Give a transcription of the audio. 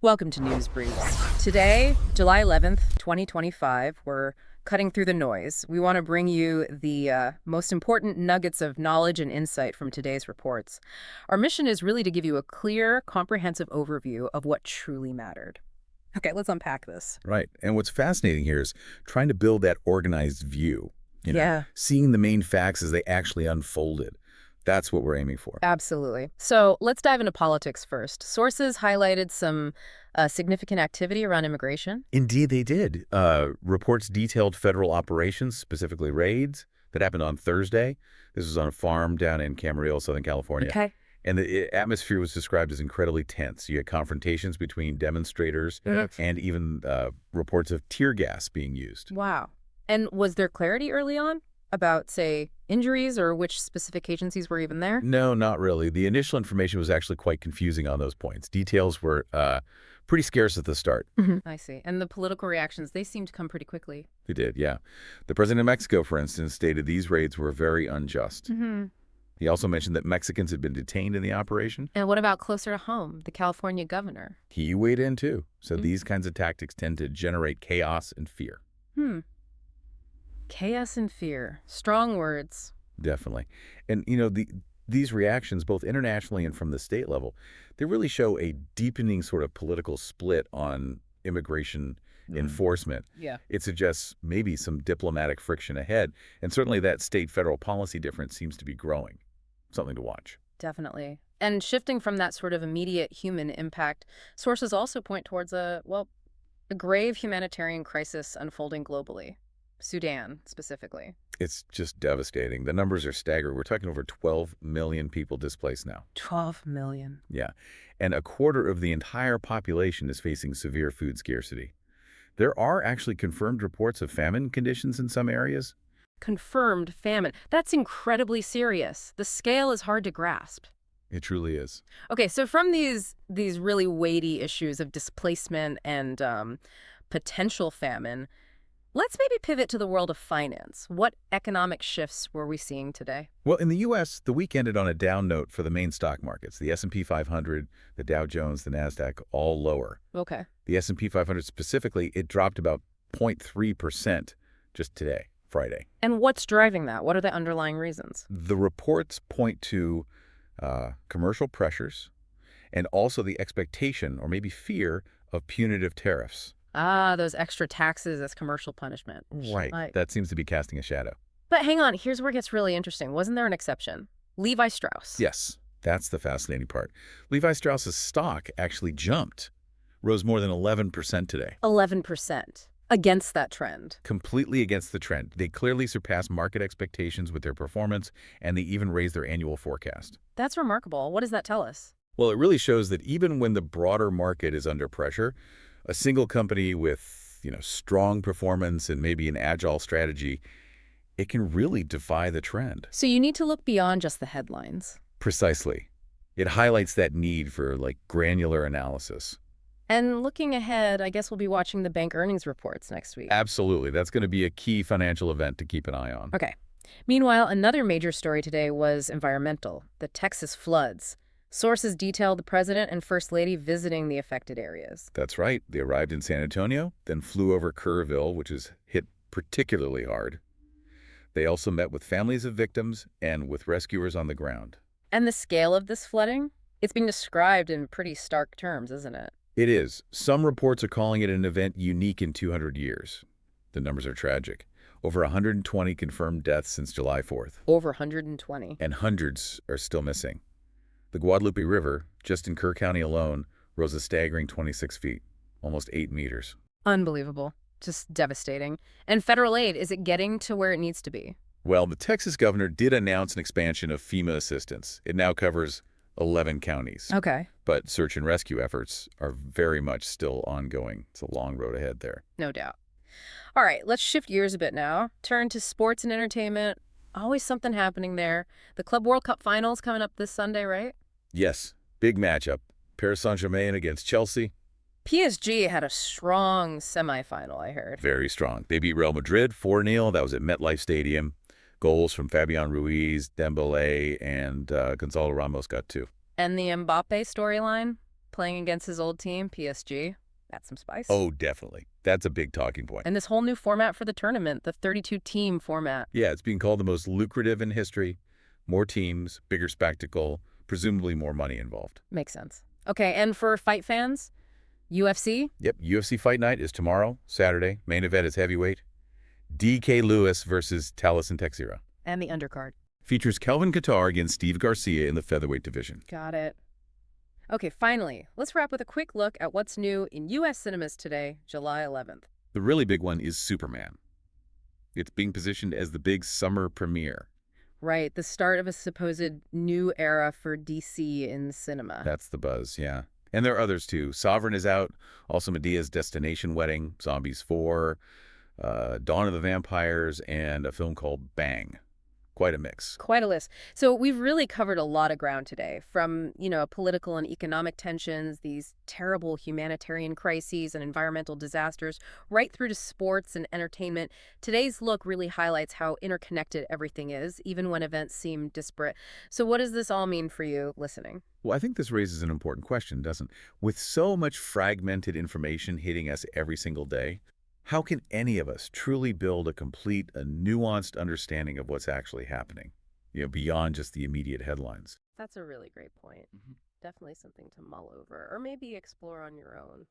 Welcome to News Briefs. Today, July 11th, 2025, we're cutting through the noise. We want to bring you the most important nuggets of knowledge and insight from today's reports. Our mission is really to give you a clear, comprehensive overview of what truly mattered. Okay, let's unpack this. Right. And what's fascinating here is trying to build that organized view, Yeah. seeing the main facts as they actually unfolded. That's what we're aiming for. Absolutely. So let's dive into politics first. Sources highlighted some significant activity around immigration. Indeed, they did. Reports detailed federal operations, specifically raids, that happened on Thursday. This was on a farm down in Camarillo, Southern California. Okay. And the atmosphere was described as incredibly tense. You had confrontations between demonstrators and even reports of tear gas being used. Wow. And was there clarity early on about, say, injuries or which specific agencies were even there? No, not really. The initial information was actually quite confusing on those points. Details were pretty scarce at the start. I see. And the political reactions, they seemed to come pretty quickly. They did, yeah. The president of Mexico, for instance, stated these raids were very unjust. He also mentioned that Mexicans had been detained in the operation. And what about closer to home, the California governor? He weighed in, too. So these kinds of tactics tend to generate chaos and fear. Chaos and fear. Strong words. Definitely. And, these reactions, both internationally and from the state level, they really show a deepening sort of political split on immigration enforcement. Yeah. It suggests maybe some diplomatic friction ahead, and certainly that state-federal policy difference seems to be growing. Something to watch. Definitely. And shifting from that sort of immediate human impact, sources also point towards a grave humanitarian crisis unfolding globally. Sudan, specifically. It's just devastating. The numbers are staggering. We're talking over 12 million people displaced now. 12 million. Yeah. And a quarter of the entire population is facing severe food scarcity. There are actually confirmed reports of famine conditions in some areas. Confirmed famine. That's incredibly serious. The scale is hard to grasp. It truly is. Okay, so from these really weighty issues of displacement and potential famine, let's maybe pivot to the world of finance. What economic shifts were we seeing today? Well, in the U.S., the week ended on a down note for the main stock markets. The S&P 500, the Dow Jones, the NASDAQ, all lower. Okay. The S&P 500 specifically, it dropped about 0.3% just today, Friday. And what's driving that? What are the underlying reasons? The reports point to commercial pressures and also the expectation or maybe fear of punitive tariffs. Ah, those extra taxes as commercial punishment. Right. That seems to be casting a shadow. But hang on, here's where it gets really interesting. Wasn't there an exception? Levi Strauss. Yes, that's the fascinating part. Levi Strauss's stock actually jumped, rose more than 11% today. 11%. Against that trend. Completely against the trend. They clearly surpassed market expectations with their performance, and they even raised their annual forecast. That's remarkable. What does that tell us? Well, it really shows that even when the broader market is under pressure, a single company with, strong performance and maybe an agile strategy, it can really defy the trend. So you need to look beyond just the headlines. Precisely. It highlights that need for, granular analysis. And looking ahead, I guess we'll be watching the bank earnings reports next week. Absolutely. That's going to be a key financial event to keep an eye on. Okay. Meanwhile, another major story today was environmental, the Texas floods. Sources detailed the president and first lady visiting the affected areas. That's right. They arrived in San Antonio, then flew over Kerrville, which is hit particularly hard. They also met with families of victims and with rescuers on the ground. And the scale of this flooding? It's being described in pretty stark terms, isn't it? It is. Some reports are calling it an event unique in 200 years. The numbers are tragic. Over 120 confirmed deaths since July 4th. Over 120. And hundreds are still missing. The Guadalupe River, just in Kerr County alone, rose a staggering 26 feet, almost 8 meters. Unbelievable. Just devastating. And federal aid, is it getting to where it needs to be? Well, the Texas governor did announce an expansion of FEMA assistance. It now covers 11 counties. Okay. But search and rescue efforts are very much still ongoing. It's a long road ahead there. No doubt. All right, let's shift gears a bit now. Turn to sports and entertainment. Always something happening there. The Club World Cup finals coming up this Sunday, right? Yes, big matchup. Paris Saint-Germain against Chelsea. PSG had a strong semifinal, I heard. Very strong. They beat Real Madrid 4-0. That was at MetLife Stadium. Goals from Fabian Ruiz, Dembele, and Gonzalo Ramos got 2. And the Mbappe storyline? playing against his old team, PSG. That's some spice. Oh, definitely. That's a big talking point. And this whole new format for the tournament, the 32-team format. Yeah, it's being called the most lucrative in history. More teams, bigger spectacle, presumably more money involved. Makes sense. Okay, and for fight fans, UFC? Yep, UFC Fight Night is tomorrow, Saturday. Main event is heavyweight. DK Lewis versus Lewis and Texhira. And the undercard. Features Kelvin Kattar against Steve Garcia in the featherweight division. Got it. Okay, finally, let's wrap with a quick look at what's new in U.S. cinemas today, July 11th. The really big one is Superman. It's being positioned as the big summer premiere. Right, the start of a supposed new era for DC in cinema. That's the buzz, yeah. And there are others too. Sovereign is out, also Medea's Destination Wedding, Zombies 4, Dawn of the Vampires, and a film called Bang. Quite a mix. Quite a list. So we've really covered a lot of ground today, from, political and economic tensions, these terrible humanitarian crises and environmental disasters, right through to sports and entertainment. Today's look really highlights how interconnected everything is, even when events seem disparate. So what does this all mean for you listening? Well, I think this raises an important question, doesn't it? With so much fragmented information hitting us every single day, how can any of us truly build a complete, a nuanced understanding of what's actually happening, beyond just the immediate headlines? That's a really great point. Definitely something to mull over, or maybe explore on your own.